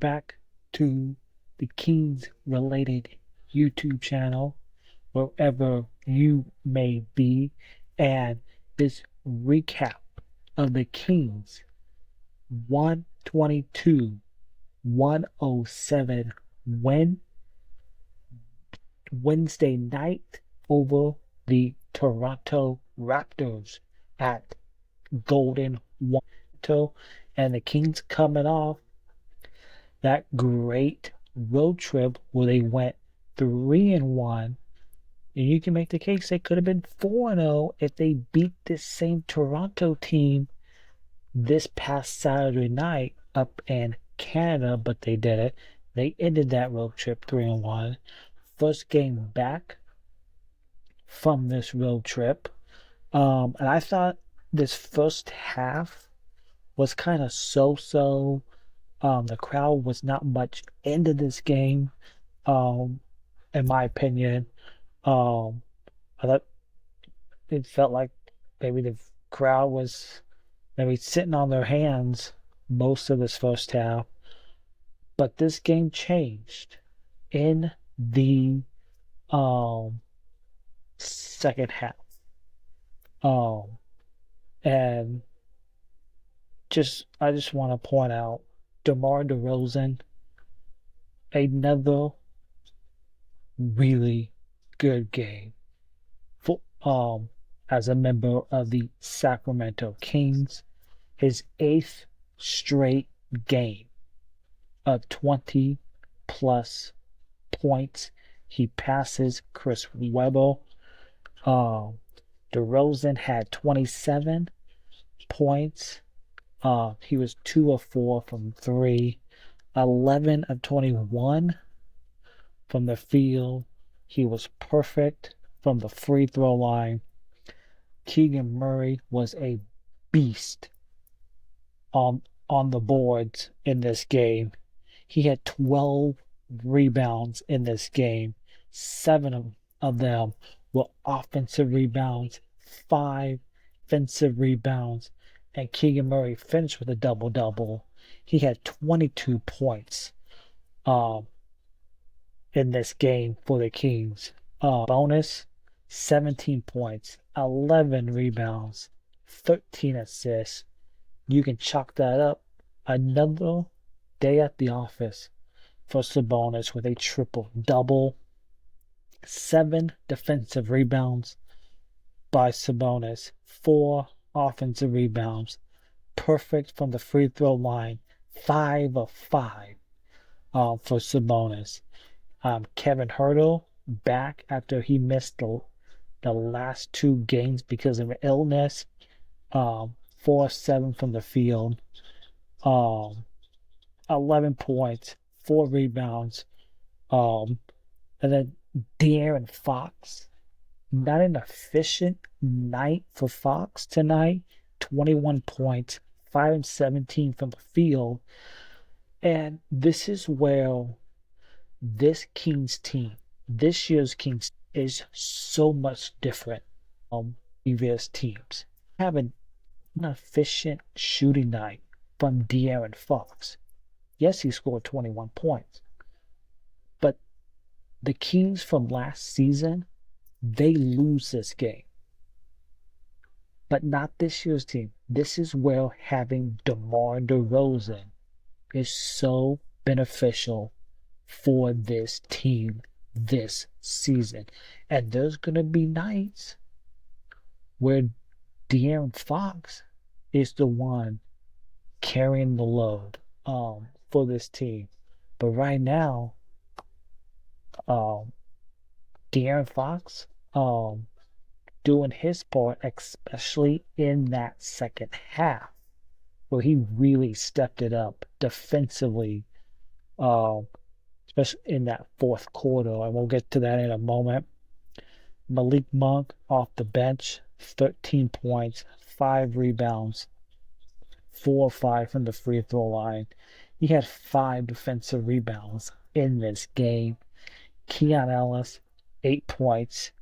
back to the Kings related YouTube channel, wherever you may be, and this recap of the Kings 122-107 win Wednesday night over the Toronto Raptors at Golden One. And the Kings coming off that great road trip where they went 3-1. And you can make the case they could have been 4-0 if they beat this same Toronto team this past Saturday night up in Canada, but they did it. They ended that road trip 3-1. First game back from this road trip. And I thought this first half was kind of so-so. The crowd was not much into this game, in my opinion. I thought it felt like maybe the crowd was maybe sitting on their hands most of this first half. But this game changed in the second half. And I just want to point out DeRozan, another really good game for as a member of the Sacramento Kings. His 8th straight game of 20 plus points. He passes Chris Webber. DeRozan had 27 points. He was 2 of 4 from 3, 11 of 21 from the field. He was perfect from the free throw line. Keegan Murray was a beast on the boards in this game. He had 12 rebounds in this game. 7 of them were offensive rebounds, 5 defensive rebounds, and Keegan Murray finished with a double-double. He had 22 points in this game for the Kings. Bonus, 17 points, 11 rebounds, 13 assists. You can chalk that up. Another day at the office for Sabonis with a triple-double. 7 defensive rebounds by Sabonis, 4 offensive rebounds, perfect from the free throw line, 5 of 5 for Sabonis. Kevin Huerter back after he missed the last 2 games because of illness. 4 of 7 from the field, 11 points, 4 rebounds, and then De'Aaron Fox. Not an efficient night for Fox tonight. 21 points, 5 and 17 from the field. And this is where this Kings team, this year's Kings, is so much different from previous teams. Have an efficient shooting night from De'Aaron Fox. Yes, he scored 21 points. But the Kings from last season, they lose this game. But not this year's team. This is where having DeMar DeRozan is so beneficial for this team this season. And there's going to be nights where De'Aaron Fox is the one carrying the load for this team. But right now, De'Aaron Fox doing his part, especially in that second half, where he really stepped it up defensively, especially in that fourth quarter. And we'll get to that in a moment. Malik Monk off the bench, 13 points, 5 rebounds, 4 or 5 from the free throw line. He had 5 defensive rebounds in this game. Keon Ellis, 8 points.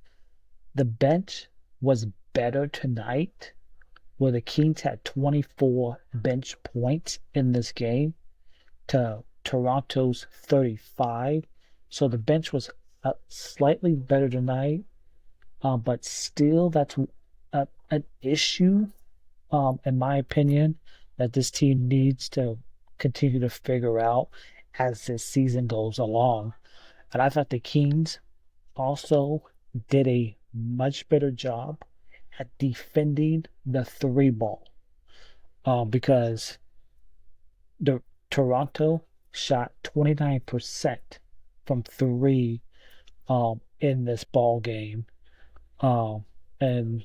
The bench was better tonight, where the Kings had 24 bench points in this game to Toronto's 35. So the bench was slightly better tonight, but still that's an issue, in my opinion, that this team needs to continue to figure out as this season goes along. And I thought the Kings also did a much better job at defending the three ball, because the Toronto shot 29% from three, in this ball game, um, and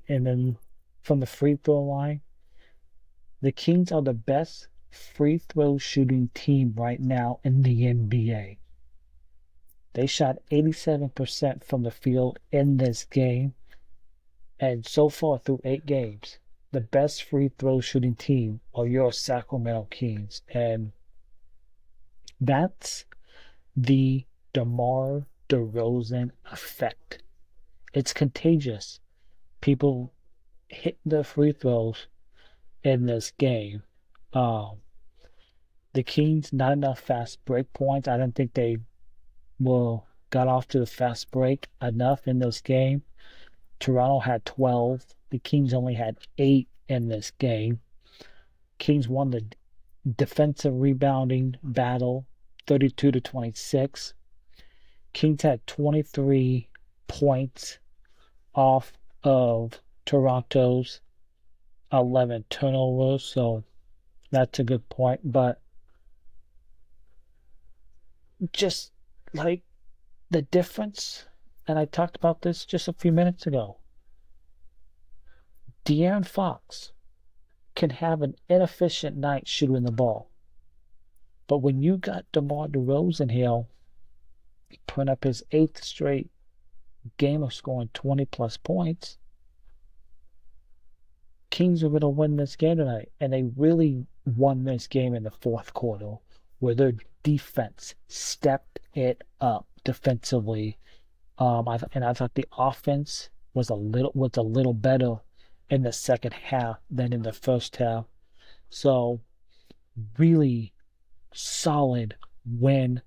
and then from the free throw line, the Kings are the best free throw shooting team right now in the NBA. They shot 87% from the field in this game, and so far through 8 games, the best free throw shooting team are your Sacramento Kings, and that's the DeRozan effect. It's contagious. People hit the free throws in this game. Um, the Kings not enough fast break points. I don't think they got off to the fast break enough in this game. Toronto had 12. The Kings only had 8 in this game. Kings won the defensive rebounding battle 32-26. Kings had 23 points off of Toronto's 11 turnovers, so that's a good point. But just like the difference, and I talked about this just a few minutes ago, De'Aaron Fox can have an inefficient night shooting the ball. But when you got DeMar DeRozan here putting up his 8th straight game of scoring 20 plus points, Kings are going to win this game tonight. And they really won this game in the fourth quarter, where their defense stepped it up defensively. I thought the offense was a little better in the second half than in the first half. So really solid win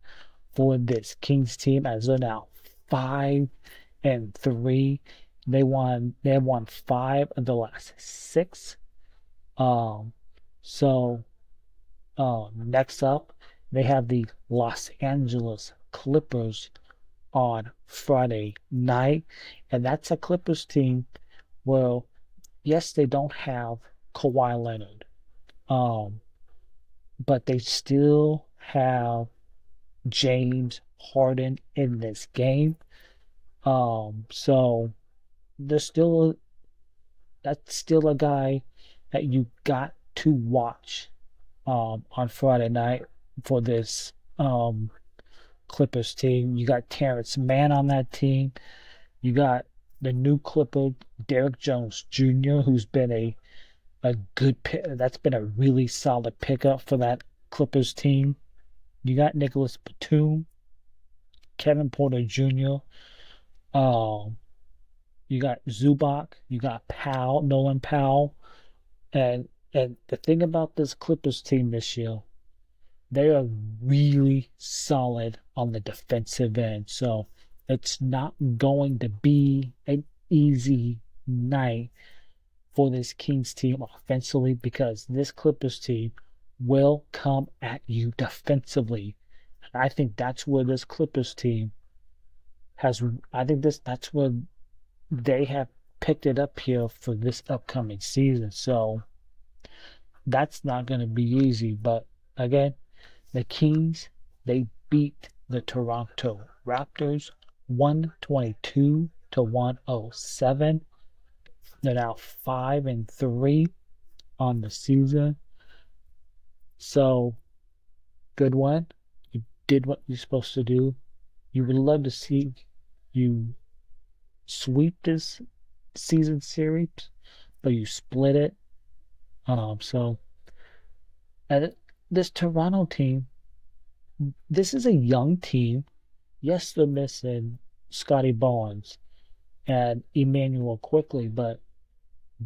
for this Kings team, as they're now 5-3. They have won 5 of the last 6. So next up, they have the Los Angeles Clippers on Friday night, and that's a Clippers team where, yes, they don't have Kawhi Leonard, but they still have James Harden in this game. So that's still a guy that you got to watch on Friday night for this Clippers team. You got Terrence Mann on that team. You got the new Clipper, Derrick Jones Jr., who's been a good pick. That's been a really solid pickup for that Clippers team. You got Nicholas Batum, Kevin Porter Jr., you got Zubac, you got Nolan Powell, and the thing about this Clippers team this year, they are really solid on the defensive end. So it's not going to be an easy night for this Kings team offensively, because this Clippers team will come at you defensively. And I think that's where this Clippers team that's where they have picked it up here for this upcoming season. So that's not going to be easy. But again, the Kings, they beat the Toronto Raptors 122-107. They're now 5-3 on the season. So good one. You did what you're supposed to do. You would love to see you sweep this season series, but you split it. So and this Toronto team, this is a young team. Yes, they're missing Scotty Barnes and Emmanuel Quickly, but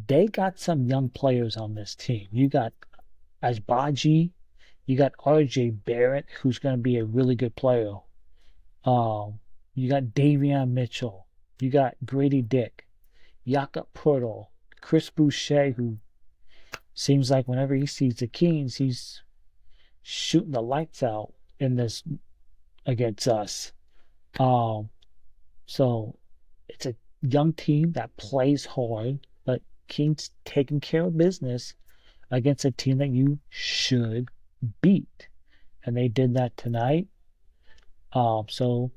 they got some young players on this team. You got Ajbaji, You got RJ Barrett, who's going to be a really good player. Um, you got Davion Mitchell. You got Grady Dick, Jakob Poeltl, Chris Boucher, who seems like whenever he sees the Kings, he's shooting the lights out in this against us. Um, so it's a young team that plays hard, but Kings taking care of business against a team that you should beat. And they did that tonight. So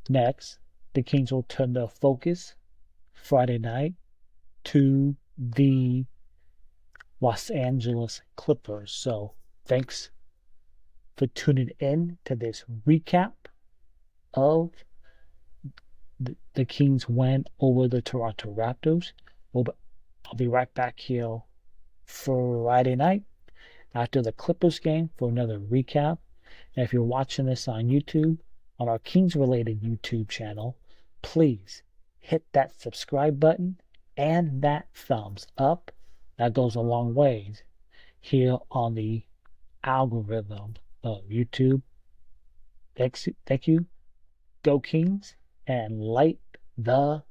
next, the Kings will turn their focus Friday night to the Los Angeles Clippers. So thanks for tuning in to this recap of the Kings win over the Toronto Raptors. I'll be right back here Friday night after the Clippers game for another recap. And if you're watching this on YouTube, on our Kings related YouTube channel, please hit that subscribe button and that thumbs up. That goes a long ways here on the algorithm of YouTube. Thank you. Go Kings and light the